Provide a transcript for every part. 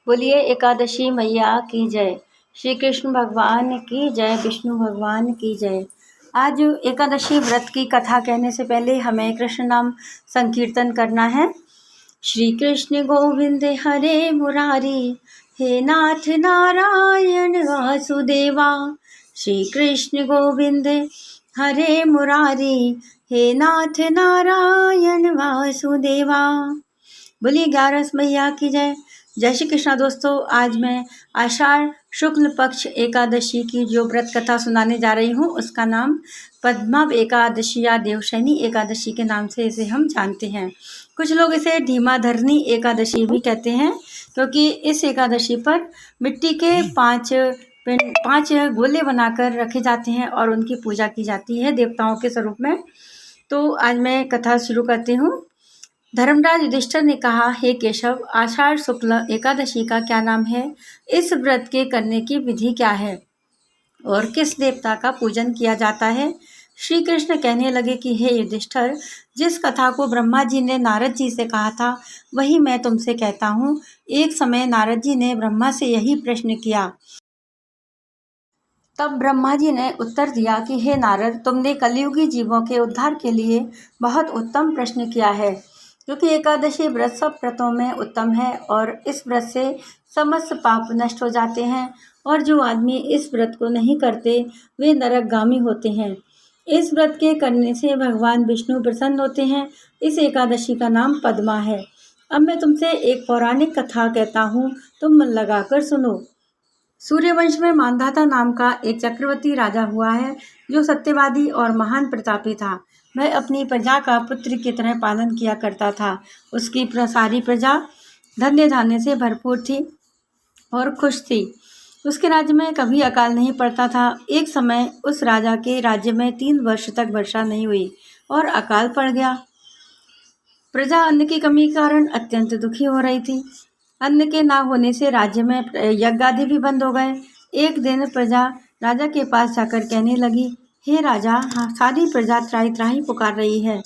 बोलिए एकादशी मैया की जय। श्री कृष्ण भगवान की जय, विष्णु भगवान की जय। आज एकादशी व्रत की कथा कहने से पहले हमें कृष्ण नाम संकीर्तन करना है। श्री कृष्ण गोविंद हरे मुरारी, हे नाथ नारायण वासुदेवा। श्री कृष्ण गोविंद हरे मुरारी, हे नाथ नारायण वासुदेवा। बोलिए 11 मैया की जय। जय श्री कृष्णा। दोस्तों, आज मैं आषाढ़ शुक्ल पक्ष एकादशी की जो व्रत कथा सुनाने जा रही हूँ उसका नाम पद्मा एकादशी या देवशयनी एकादशी के नाम से इसे हम जानते हैं। कुछ लोग इसे धीमाधरनी एकादशी भी कहते हैं, क्योंकि इस एकादशी पर मिट्टी के पांच गोले बनाकर रखे जाते हैं और उनकी पूजा की जाती है देवताओं के स्वरूप में। तो आज मैं कथा शुरू करती हूँ। धर्मराज युधिष्ठिर ने कहा, हे केशव, आषाढ़ शुक्ल एकादशी का क्या नाम है? इस व्रत के करने की विधि क्या है और किस देवता का पूजन किया जाता है? श्री कृष्ण कहने लगे कि हे युधिष्ठिर, जिस कथा को ब्रह्मा जी ने नारद जी से कहा था वही मैं तुमसे कहता हूँ। एक समय नारद जी ने ब्रह्मा से यही प्रश्न किया। तब ब्रह्मा जी ने उत्तर दिया कि हे नारद, तुमने कलियुगी जीवों के उद्धार के लिए बहुत उत्तम प्रश्न किया है, क्योंकि एकादशी व्रत सब व्रतों में उत्तम है और इस व्रत से समस्त पाप नष्ट हो जाते हैं और जो आदमी इस व्रत को नहीं करते वे नरकगामी होते हैं। इस व्रत के करने से भगवान विष्णु प्रसन्न होते हैं। इस एकादशी का नाम पद्मा है। अब मैं तुमसे एक पौराणिक कथा कहता हूँ, तुम मन लगाकर सुनो। सूर्यवंश में मांधाता नाम का एक चक्रवर्ती राजा हुआ है, जो सत्यवादी और महान प्रतापी था। वह अपनी प्रजा का पुत्र की तरह पालन किया करता था। उसकी सारी प्रजा धन्य धान्य से भरपूर थी और खुश थी। उसके राज्य में कभी अकाल नहीं पड़ता था। एक समय उस राजा के राज्य में 3 वर्ष तक वर्षा नहीं हुई और अकाल पड़ गया। प्रजा अन्न की कमी के कारण अत्यंत दुखी हो रही थी। अन्न के ना होने से राज्य में यज्ञ आदि भी बंद हो गए। एक दिन प्रजा राजा के पास जाकर कहने लगी, हे राजा, हाँ, सारी प्रजा त्राही त्राही पुकार रही है,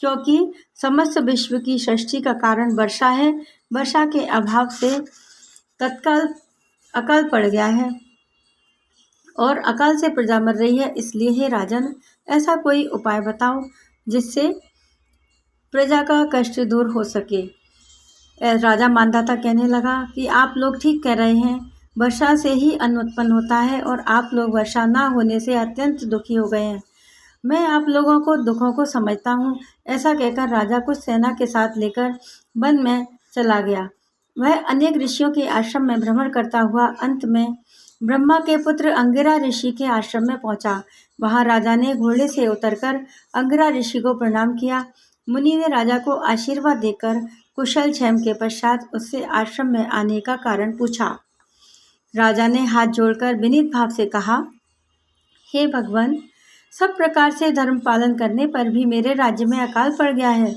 क्योंकि समस्त विश्व की सृष्टि का कारण वर्षा है। वर्षा के अभाव से तत्काल अकाल पड़ गया है और अकाल से प्रजा मर रही है। इसलिए हे राजन, ऐसा कोई उपाय बताओ जिससे प्रजा का कष्ट दूर हो सके। राजा मांधाता कहने लगा कि आप लोग ठीक कह रहे हैं, वर्षा से ही अन्न उत्पन्न होता है और आप लोग वर्षा ना होने से अत्यंत दुखी हो गए हैं। मैं आप लोगों को दुखों को समझता हूँ। ऐसा कहकर राजा कुछ सेना के साथ लेकर वन में चला गया। वह अनेक ऋषियों के आश्रम में भ्रमण करता हुआ अंत में ब्रह्मा के पुत्र अंगिरा ऋषि के आश्रम में पहुंचा। वहां राजा ने घोड़े से उतरकर अंगिरा ऋषि को प्रणाम किया। मुनि ने राजा को आशीर्वाद देकर कुशल क्षेम के पश्चात उससे आश्रम में आने का कारण पूछा। राजा ने हाथ जोड़कर विनीत भाव से कहा, हे भगवान, सब प्रकार से धर्म पालन करने पर भी मेरे राज्य में अकाल पड़ गया है।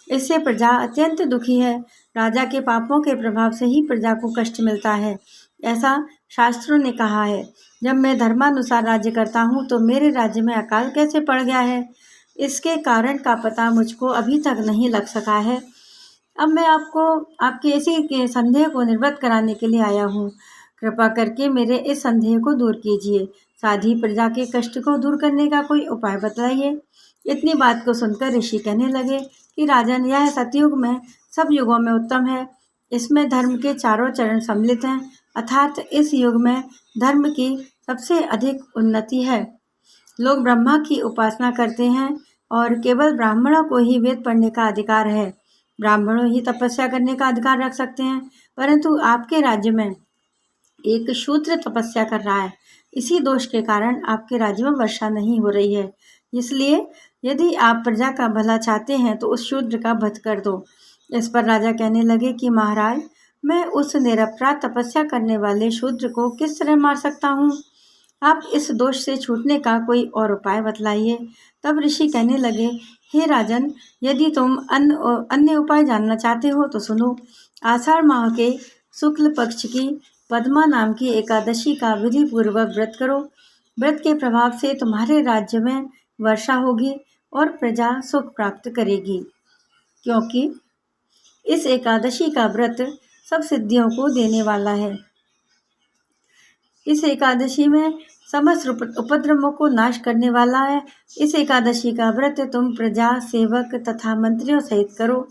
इससे प्रजा अत्यंत दुखी है। राजा के पापों के प्रभाव से ही प्रजा को कष्ट मिलता है, ऐसा शास्त्रों ने कहा है। जब मैं धर्मानुसार राज्य करता हूँ तो मेरे राज्य में अकाल कैसे पड़ गया है, इसके कारण का पता मुझको अभी तक नहीं लग सका है। अब मैं आपको आपके इसी के संदेह को निवृत्त कराने के लिए आया हूँ। कृपा करके मेरे इस संदेह को दूर कीजिए। साधी प्रजा के कष्ट को दूर करने का कोई उपाय बताइए। इतनी बात को सुनकर ऋषि कहने लगे कि राजन, यह सतयुग में सब युगों में उत्तम है। इसमें धर्म के चारों चरण सम्मिलित हैं, अर्थात इस युग में धर्म की सबसे अधिक उन्नति है। लोग ब्रह्मा की उपासना करते हैं और केवल ब्राह्मणों को ही वेद पढ़ने का अधिकार है। ब्राह्मणों ही तपस्या करने का अधिकार रख सकते हैं, परंतु आपके राज्य में एक शूद्र तपस्या कर रहा है। इसी दोष के कारण आपके राज्य में वर्षा नहीं हो रही है। इसलिए यदि आप प्रजा का भला चाहते हैं तो उस शूद्र का वध कर दो। इस पर राजा कहने लगे कि महाराज, मैं उस निरपराध तपस्या करने वाले शूद्र को किस तरह मार सकता हूँ? आप इस दोष से छूटने का कोई और उपाय बतलाइए। तब ऋषि कहने लगे, हे राजन, यदि तुम अन्य उपाय जानना चाहते हो तो सुनो। आषाढ़ माह के शुक्ल पक्ष की पद्मा नाम की एकादशी का विधि पूर्वक व्रत करो। व्रत के प्रभाव से तुम्हारे राज्य में वर्षा होगी और प्रजा सुख प्राप्त करेगी, क्योंकि इस एकादशी का व्रत सब सिद्धियों को देने वाला है। इस एकादशी में समस्त उपद्रवों को नाश करने वाला है। इस एकादशी का व्रत तुम प्रजा, सेवक तथा मंत्रियों सहित करो।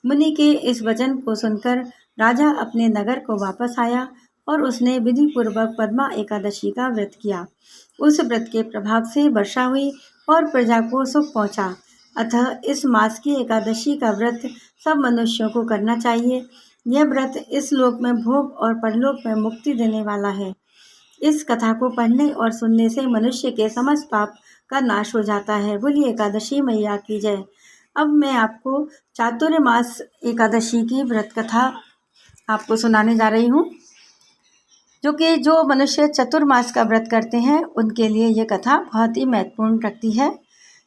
मुनि के इस वचन को सुनकर राजा अपने नगर को वापस आया और उसने विधि पूर्वक पद्मा एकादशी का व्रत किया। उस व्रत के प्रभाव से वर्षा हुई और प्रजा को सुख पहुंचा। अतः इस मास की एकादशी का व्रत सब मनुष्यों को करना चाहिए। यह व्रत इस लोक में भोग और परलोक में मुक्ति देने वाला है। इस कथा को पढ़ने और सुनने से मनुष्य के समस्त पाप का नाश हो जाता है। बोलिए एकादशी मैया की जय। अब मैं आपको चातुर्मास एकादशी की व्रत कथा आपको सुनाने जा रही हूँ, जो मनुष्य चतुर्मास का व्रत करते हैं उनके लिए ये कथा बहुत ही महत्वपूर्ण रखती है।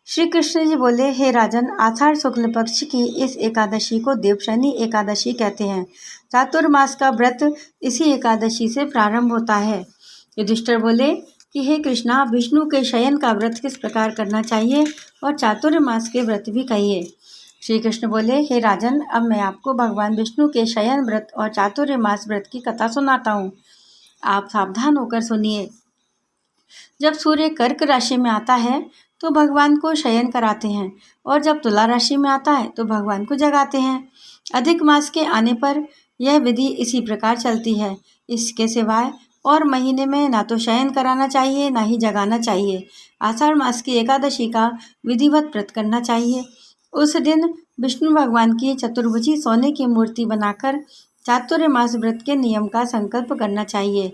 श्री कृष्ण जी बोले, हे राजन, आषाढ़ शुक्ल पक्ष की इस एकादशी को देवशयनी एकादशी कहते हैं। चातुर्मास का व्रत इसी एकादशी से प्रारंभ होता है। युधिष्ठिर बोले कि हे कृष्णा, विष्णु के शयन का व्रत किस प्रकार करना चाहिए और चातुर्मास के व्रत भी कहिए। श्री कृष्ण बोले, हे राजन, अब मैं आपको भगवान विष्णु के शयन व्रत और चातुर्मास व्रत की कथा सुनाता हूँ। आप सावधान होकर सुनिए। जब सूर्य कर्क राशि में आता है तो भगवान को शयन कराते हैं और जब तुला राशि में आता है तो भगवान को जगाते हैं। अधिक मास के आने पर यह विधि इसी प्रकार चलती है। इसके सिवाय और महीने में ना तो शयन कराना चाहिए ना ही जगाना चाहिए। आषाढ़ मास की एकादशी का विधिवत व्रत करना चाहिए। उस दिन विष्णु भगवान की चतुर्भुजी सोने की मूर्ति बनाकर चातुर्मास व्रत के नियम का संकल्प करना चाहिए।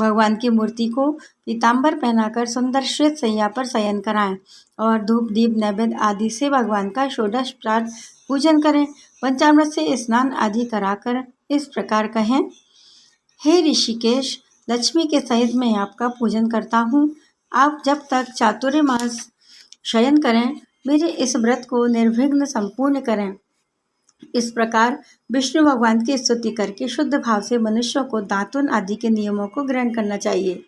भगवान की मूर्ति को पीताम्बर पहनाकर सुंदर श्वेत सैया पर शयन कराएं और धूप दीप नैवेद्य आदि से भगवान का षोडशोपचार पूजन करें। पंचामृत से स्नान आदि कराकर इस प्रकार कहें, हे ऋषिकेश, लक्ष्मी के सहित मैं आपका पूजन करता हूँ। आप जब तक चातुर्मास शयन करें, मेरे इस व्रत को निर्विघ्न संपूर्ण करें। इस प्रकार विष्णु भगवान की स्तुति करके शुद्ध भाव से मनुष्यों को दातुन आदि के नियमों को ग्रहण करना चाहिए।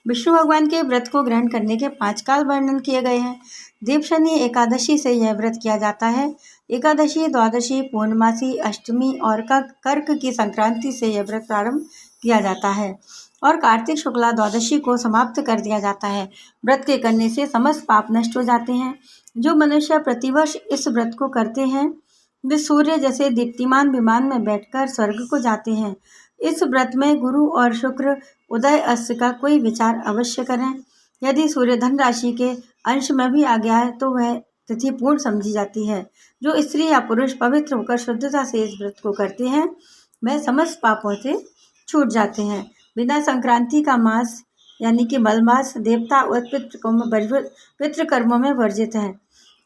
विष्णु भगवान के व्रत को ग्रहण करने के 5 काल वर्णन किए गए हैं। देवशयनी एकादशी से यह व्रत किया जाता है। एकादशी, द्वादशी, पूर्णमासी, अष्टमी और कर्क की संक्रांति से यह व्रत प्रारंभ किया जाता है और कार्तिक शुक्ला द्वादशी को समाप्त कर दिया जाता है। व्रत के करने से समस्त पाप नष्ट हो जाते हैं। जो मनुष्य प्रतिवर्ष इस व्रत को करते हैं वे सूर्य जैसे दीप्तिमान विमान में बैठकर स्वर्ग को जाते हैं। इस व्रत में गुरु और शुक्र उदय अस्त का कोई विचार अवश्य करें। यदि सूर्य धन राशि के अंश में भी आ गया है तो वह तिथि पूर्ण समझी जाती है। जो स्त्री या पुरुष पवित्र होकर शुद्धता से इस व्रत को करते हैं वह समस्त पापों से छूट जाते हैं। बिना संक्रांति का मास यानी कि मलमास देवता और पितृ कर्मों में वर्जित है।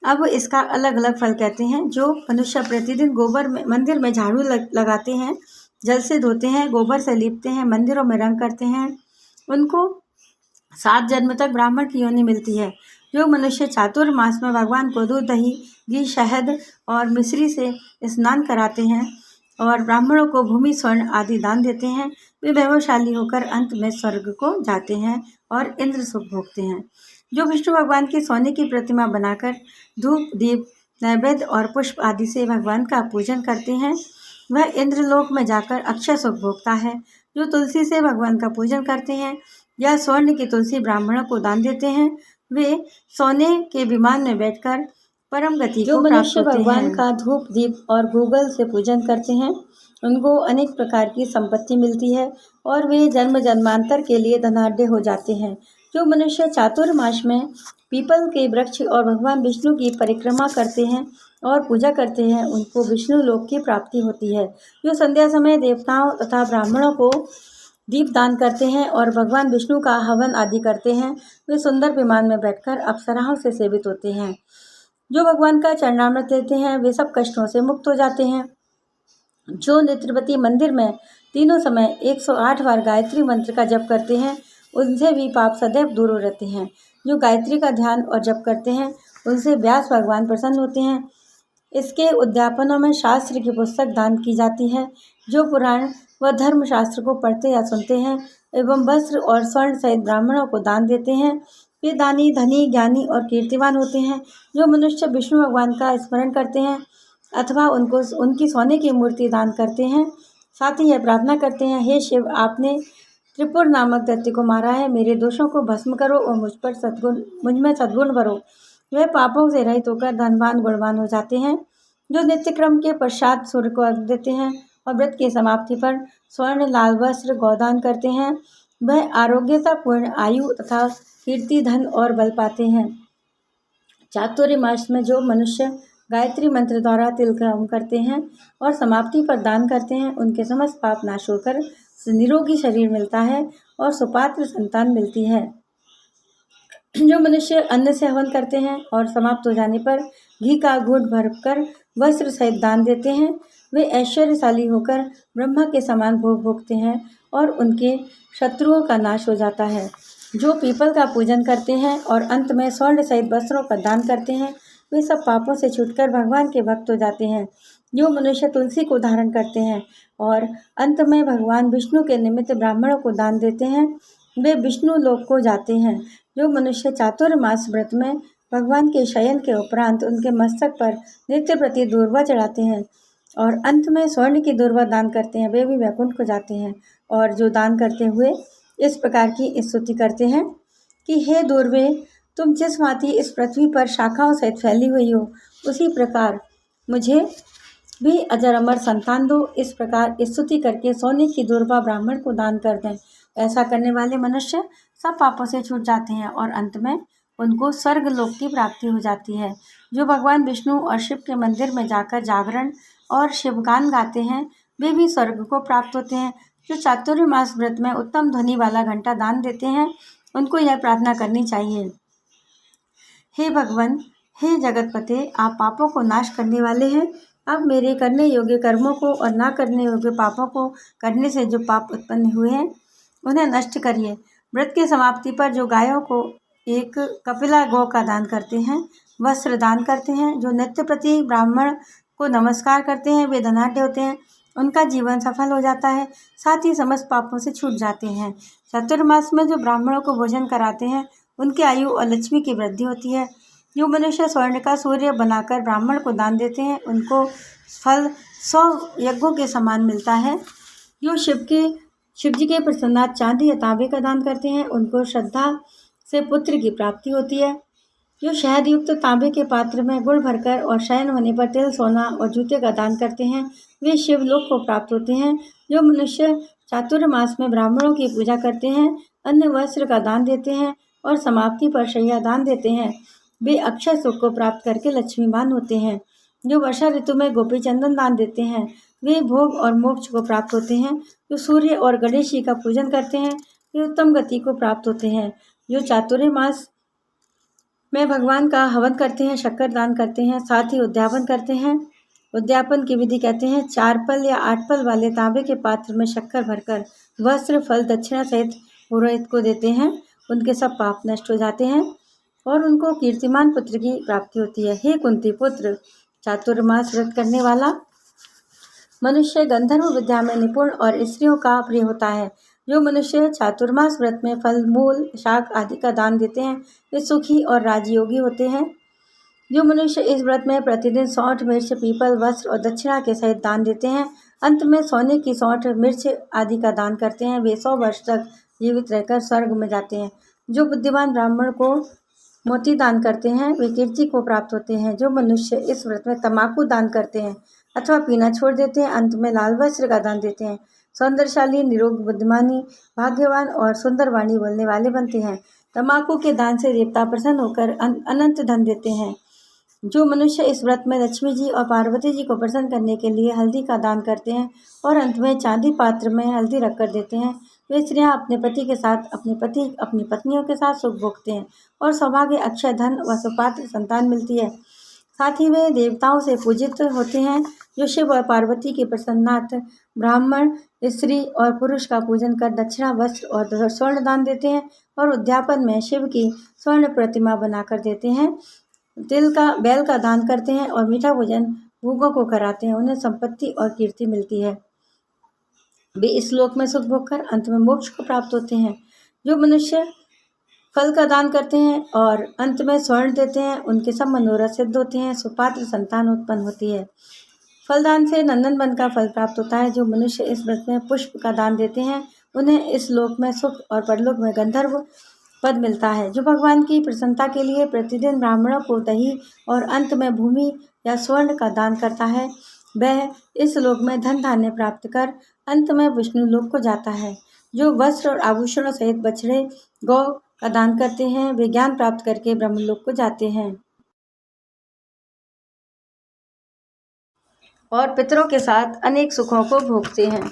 अब इसका अलग अलग फल कहते हैं। जो मनुष्य प्रतिदिन गोबर में मंदिर में झाड़ू लगाते हैं, जल से धोते हैं, गोबर से लीपते हैं, मंदिरों में रंग करते हैं, उनको 7 जन्म तक ब्राह्मण की योनि मिलती है। जो मनुष्य चातुर्मास में भगवान को दूध, दही, घी, शहद और मिश्री से स्नान कराते हैं और ब्राह्मणों को भूमि, स्वर्ण आदि दान देते हैं, वे वैभवशाली होकर अंत में स्वर्ग को जाते हैं और इंद्र सुख भोगते हैं। जो विष्णु भगवान की सोने की प्रतिमा बनाकर धूप, दीप, नैवेद्य और पुष्प आदि से भगवान का पूजन करते हैं वह इंद्रलोक में जाकर अक्षय सुख भोगता है। जो तुलसी से भगवान का पूजन करते हैं या स्वर्ण की तुलसी ब्राह्मणों को दान देते हैं वे सोने के विमान में बैठकर परम गति को प्राप्त होते हैं। जो मनुष्य भगवान का धूप, दीप और गूगल से पूजन करते हैं उनको अनेक प्रकार की संपत्ति मिलती है और वे जन्म जन्मांतर के लिए धनाढ्य हो जाते हैं। जो मनुष्य चातुर्मास में पीपल के वृक्ष और भगवान विष्णु की परिक्रमा करते हैं और पूजा करते हैं उनको विष्णु लोक की प्राप्ति होती है। जो संध्या समय देवताओं तथा ब्राह्मणों को दीप दान करते हैं और भगवान विष्णु का हवन आदि करते हैं वे सुंदर विमान में बैठकर अप्सराओं से सेवित होते हैं। जो भगवान का चरणामृत लेते हैं वे सब कष्टों से मुक्त हो जाते हैं। जो नेत्रवती मंदिर में तीनों समय 108 बार गायत्री मंत्र का जप करते हैं उनसे भी पाप सदैव दूर रहते हैं। जो गायत्री का ध्यान और जप करते हैं उनसे व्यास भगवान प्रसन्न होते हैं। इसके उद्यापनों में शास्त्र की पुस्तक दान की जाती है। जो पुराण व धर्मशास्त्र को पढ़ते या सुनते हैं एवं वस्त्र और स्वर्ण सहित ब्राह्मणों को दान देते हैं वे दानी, धनी, ज्ञानी और कीर्तिवान होते हैं। जो मनुष्य विष्णु भगवान का स्मरण करते हैं अथवा उनकी सोने की मूर्ति दान करते हैं साथ ही यह प्रार्थना करते हैं, हे शिव, आपने त्रिपुर नामक दैत्य को मारा है, मेरे दोषों को भस्म करो और मुझ में सद्गुण भरो। वे पापों से रहित होकर धनवान गुणवान हो जाते हैं। जो नित्य क्रम के पश्चात सूर्य को अर्घ्य देते हैं और व्रत की समाप्ति पर स्वर्ण लाल वस्त्र गोदान करते हैं, वह आरोग्यतापूर्ण आयु तथा कीर्ति, धन और बल पाते हैं। चातुर्मास में जो मनुष्य गायत्री मंत्र द्वारा तिलक्रम करते हैं और समाप्ति पर दान करते हैं, उनके समस्त पाप नाश होकर निरोगी शरीर मिलता है और सुपात्र संतान मिलती है। जो मनुष्य अन्न से हवन करते हैं और समाप्त हो जाने पर घी का घूंट भरकर वस्त्र सहित दान देते हैं, वे ऐश्वर्यशाली होकर ब्रह्मा के समान भोग भोगते हैं और उनके शत्रुओं का नाश हो जाता है। जो पीपल का पूजन करते हैं और अंत में स्वर्ण सहित वस्त्रों का दान करते हैं, वे सब पापों से छूटकर भगवान के भक्त हो जाते हैं। जो मनुष्य तुलसी को धारण करते हैं और अंत में भगवान विष्णु के निमित्त ब्राह्मणों को दान देते हैं, वे विष्णु लोक को जाते हैं। जो मनुष्य चातुर्मास व्रत में भगवान के शयन के उपरांत उनके मस्तक पर नित्य प्रति दूर्वा चढ़ाते हैं और अंत में स्वर्ण की दूर्वा दान करते हैं, वे भी वैकुंठ को जाते हैं। और जो दान करते हुए इस प्रकार की स्तुति करते हैं कि हे दूर्वे, तुम जिस भांति इस पृथ्वी पर शाखाओं सहित फैली हुई हो, उसी प्रकार मुझे भी अजर अमर संतान दो। इस प्रकार स्तुति करके सोने की दूर्वा ब्राह्मण को दान कर दें। ऐसा करने वाले मनुष्य सब पापों से छूट जाते हैं और अंत में उनको स्वर्ग लोक की प्राप्ति हो जाती है। जो भगवान विष्णु और शिव के मंदिर में जाकर जागरण और शिवगान गाते हैं, वे भी स्वर्ग को प्राप्त होते हैं। जो चातुर्मास व्रत में उत्तम ध्वनि वाला घंटा दान देते हैं, उनको यह प्रार्थना करनी चाहिए, हे भगवान, हे जगतपते, आप पापों को नाश करने वाले हैं। अब मेरे करने योग्य कर्मों को और ना करने योग्य पापों को करने से जो पाप उत्पन्न हुए हैं, उन्हें नष्ट करिए। व्रत की समाप्ति पर जो गायों को एक कपिला गौ का दान करते हैं, वस्त्र दान करते हैं, जो नित्य प्रति ब्राह्मण को नमस्कार करते हैं, वे धनाढ्य होते हैं, उनका जीवन सफल हो जाता है, साथ ही समस्त पापों से छूट जाते हैं। चातुर्मास में जो ब्राह्मणों को भोजन कराते हैं, उनकी आयु और लक्ष्मी की वृद्धि होती है। जो मनुष्य स्वर्ण का सूर्य बनाकर ब्राह्मण को दान देते हैं, उनको फल 100 यज्ञों के समान मिलता है। जो शिव जी के प्रसन्नार्थ चांदी या तांबे का दान करते हैं, उनको श्रद्धा से पुत्र की प्राप्ति होती है। जो शहद युक्त तांबे के पात्र में गुड़ भरकर और शयन होने पर तिल, सोना और जूते का दान करते हैं, वे शिवलोक को प्राप्त होते हैं। जो मनुष्य चातुर्मास में ब्राह्मणों की पूजा करते हैं, अन्न वस्त्र का दान देते हैं और समाप्ति पर शय्या दान देते हैं, वे अक्षय सुख को प्राप्त करके लक्ष्मीवान होते हैं। जो वर्षा ऋतु में गोपी चंदन दान देते हैं, वे भोग और मोक्ष को प्राप्त होते हैं। जो सूर्य और गणेश जी का पूजन करते हैं, वे उत्तम गति को प्राप्त होते हैं। जो चातुर्मास में भगवान का हवन करते हैं, शक्कर दान करते हैं, साथ ही उद्यापन करते हैं। उद्यापन की विधि कहते हैं, 4 पल या 8 पल वाले तांबे के पात्र में शक्कर भरकर वस्त्र, फल, दक्षिणा सहित पुरोहित को देते हैं, उनके सब पाप नष्ट हो जाते हैं और उनको कीर्तिमान पुत्र की प्राप्ति होती है। हे कुंती पुत्र, चातुर्मास व्रत करने वाला मनुष्य गंधर्व विद्या में निपुण और स्त्रियों का प्रिय होता है। जो मनुष्य चातुर्मास व्रत में फल, मूल, शाक आदि का दान देते हैं, वे सुखी और राजयोगी होते हैं। जो मनुष्य इस व्रत में प्रतिदिन सौंठ, मिर्च, पीपल, वस्त्र और दक्षिणा के सहित दान देते हैं, अंत में सोने की सौंठ, मिर्च आदि का दान करते हैं, वे 100 वर्ष तक जीवित रहकर स्वर्ग में जाते हैं। जो बुद्धिमान ब्राह्मण को मोती दान करते हैं, वे कीर्ति को प्राप्त होते हैं। जो मनुष्य इस व्रत में तम्बाकू दान करते हैं अथवा पीना छोड़ देते हैं, अंत में लाल वस्त्र का दान देते हैं, सौंदर्यशाली, निरोग, बुद्धिमानी, भाग्यवान और सुंदर वाणी बोलने वाले बनते हैं। तम्बाकू के दान से देवता प्रसन्न होकर अनंत धन देते हैं। जो मनुष्य इस व्रत में लक्ष्मी जी और पार्वती जी को प्रसन्न करने के लिए हल्दी का दान करते हैं और अंत में चांदी पात्र में हल्दी रखकर देते हैं, वे स्त्रियां अपने पति के साथ, अपने पति अपनी पत्नियों के साथ सुख भोगते हैं और सौभाग्य, अक्षय धन व सुपात्र संतान मिलती है। साथ ही वे देवताओं से पूजित होते हैं। जो शिव और पार्वती के प्रसन्नार्थ ब्राह्मण, स्त्री और पुरुष का पूजन कर दक्षिणा, वस्त्र और स्वर्ण दान देते हैं और उद्यापन में शिव की स्वर्ण प्रतिमा बनाकर देते हैं, बैल का दान करते हैं और मीठा भोजन भूखों को कराते हैं, उन्हें संपत्ति और कीर्ति मिलती है। वे इस लोक में सुख भोग कर अंत में मोक्ष को प्राप्त होते हैं। जो मनुष्य फल का दान करते हैं और अंत में स्वर्ण देते हैं, उनके सब मनोरथ सिद्ध होते हैं, सुपात्र संतान उत्पन्न होती है। फलदान से नंदन वन का फल प्राप्त होता है। जो मनुष्य इस व्रत में पुष्प का दान देते हैं उन्हें इस लोक में सुख और परलोक में गंधर्व पद मिलता है। जो भगवान की प्रसन्नता के लिए प्रतिदिन ब्राह्मणों को दही और अंत में भूमि या स्वर्ण का दान करता है, वह इस लोक में धन धान्य प्राप्त कर अंत में विष्णु लोक को जाता है। जो वस्त्र और आभूषणों सहित बछड़े गौ का दान करते हैं, वे ज्ञान प्राप्त करके ब्रह्मलोक को जाते हैं और पितरों के साथ अनेक सुखों को भोगते हैं।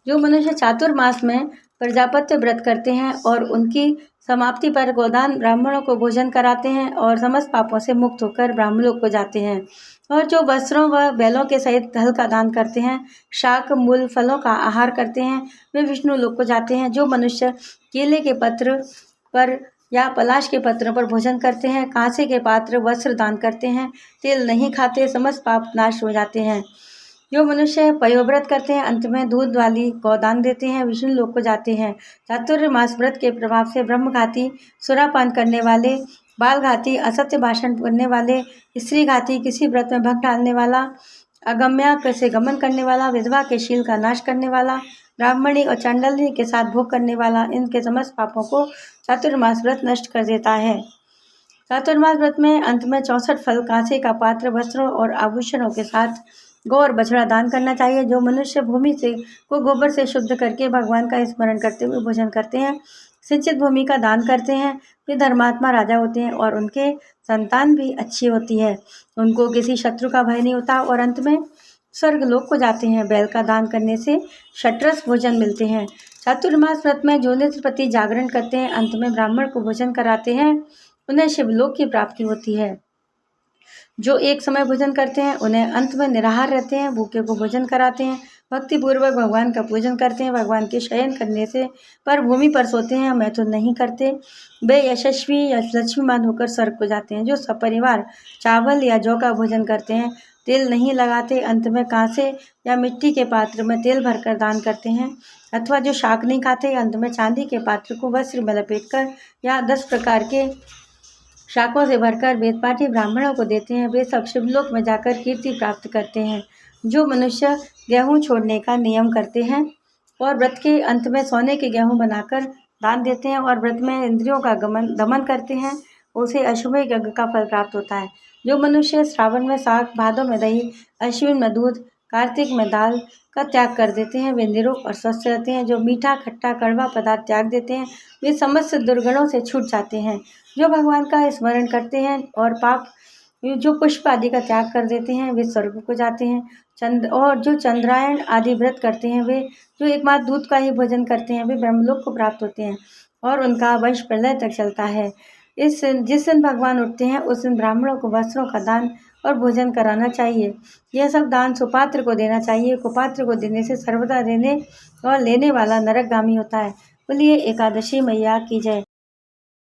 जो मनुष्य चातुर्मास में प्रजापत्य व्रत करते हैं और उनकी समाप्ति पर गोदान ब्राह्मणों को भोजन कराते हैं और समस्त पापों से मुक्त होकर ब्राह्मणों को जाते हैं। और जो वस्त्रों व बैलों के सहित धल का दान करते हैं, शाक मूल फलों का आहार करते हैं, वे विष्णु लोक को जाते हैं। जो मनुष्य केले के पत्र पर या पलाश के पत्रों पर भोजन करते हैं, कांसे के पात्र वस्त्र दान करते हैं, तेल नहीं खाते, समस्त पाप नाश हो जाते हैं। जो मनुष्य पयोव्रत करते हैं, अंत में दूध वाली गौदान देते हैं, विष्णु लोक को जाते हैं। चातुर्मास व्रत के प्रभाव से ब्रह्मघाती, सुरापान करने वाले, बालघाती, असत्य भाषण करने वाले, स्त्रीघाती, किसी व्रत में भंग डालने वाला, अगम्या से गमन करने वाला, विधवा के शील का नाश करने वाला, ब्राह्मणी और चांडली के साथ भोग करने वाला, इनके समस्त पापों को चातुर्मास व्रत नष्ट कर देता है। चातुर्मास व्रत में अंत में 64 फल, कांसे का पात्र, वस्त्रों और आभूषणों के साथ गौ और बछड़ा दान करना चाहिए। जो मनुष्य भूमि से को गोबर से शुद्ध करके भगवान का स्मरण करते हुए भोजन करते हैं, सिंचित भूमि का दान करते हैं, वे धर्मात्मा राजा होते हैं और उनके संतान भी अच्छी होती है। उनको किसी शत्रु का भय नहीं होता और अंत में स्वर्ग लोक को जाते हैं। बैल का दान करने से षट्रस भोजन मिलते हैं। चातुर्मास व्रत में जो नेत्रपति जागरण करते हैं, अंत में ब्राह्मण को भोजन कराते हैं, उन्हें शिवलोक की प्राप्ति होती है। जो एक समय भोजन करते हैं, उन्हें अंत में निराहार रहते हैं, भूखे को भोजन कराते हैं, भक्ति पूर्वक भगवान का पूजन करते हैं, भगवान के शयन करने से पर भूमि पर सोते हैं, मैथुन नहीं करते, वे यशस्वी या लक्ष्मीमान होकर स्वर्ग को जाते हैं। जो सपरिवार चावल या जौ का भोजन करते हैं, तेल नहीं लगाते, अंत में कांसे या मिट्टी के पात्र में तेल भरकर दान करते हैं, अथवा जो शाक नहीं खाते, अंत में चांदी के पात्र को वस्त्र में लपेटकर या 10 प्रकार के शाकों से भरकर वेदपाठी ब्राह्मणों को देते हैं, वे सब शिवलोक में जाकर कीर्ति प्राप्त करते हैं। जो मनुष्य गेहूं छोड़ने का नियम करते हैं और व्रत के अंत में सोने के गेहूं बनाकर दान देते हैं और व्रत में इंद्रियों का दमन करते हैं, उसे अशुभ यज्ञ का फल प्राप्त होता है। जो मनुष्य श्रावण में साग, भादों में दही, अश्विन में दूध, कार्तिक में दाल का त्याग कर देते हैं, वे निरोग और स्वस्थ रहते हैं। जो मीठा, खट्टा, कड़वा पदार्थ त्याग देते हैं, वे समस्त दुर्गुणों से छूट जाते हैं। जो भगवान का स्मरण करते हैं और पाप जो पुष्प आदि का त्याग कर देते हैं, वे स्वर्ग को जाते हैं। और जो चंद्रायण आदि व्रत करते हैं, वे जो एकमात्र दूध का ही भोजन करते हैं, वे ब्रह्मलोक को प्राप्त होते हैं और उनका वंश प्रलय तक चलता है। जिस दिन भगवान उठते हैं, उस दिन ब्राह्मणों को वस्त्रों का दान और भोजन कराना चाहिए। यह सब दान सुपात्र को देना चाहिए। कुपात्र को देने से सर्वदा देने और लेने वाला नरकगामी होता है। बोलिए एकादशी मैया की जय।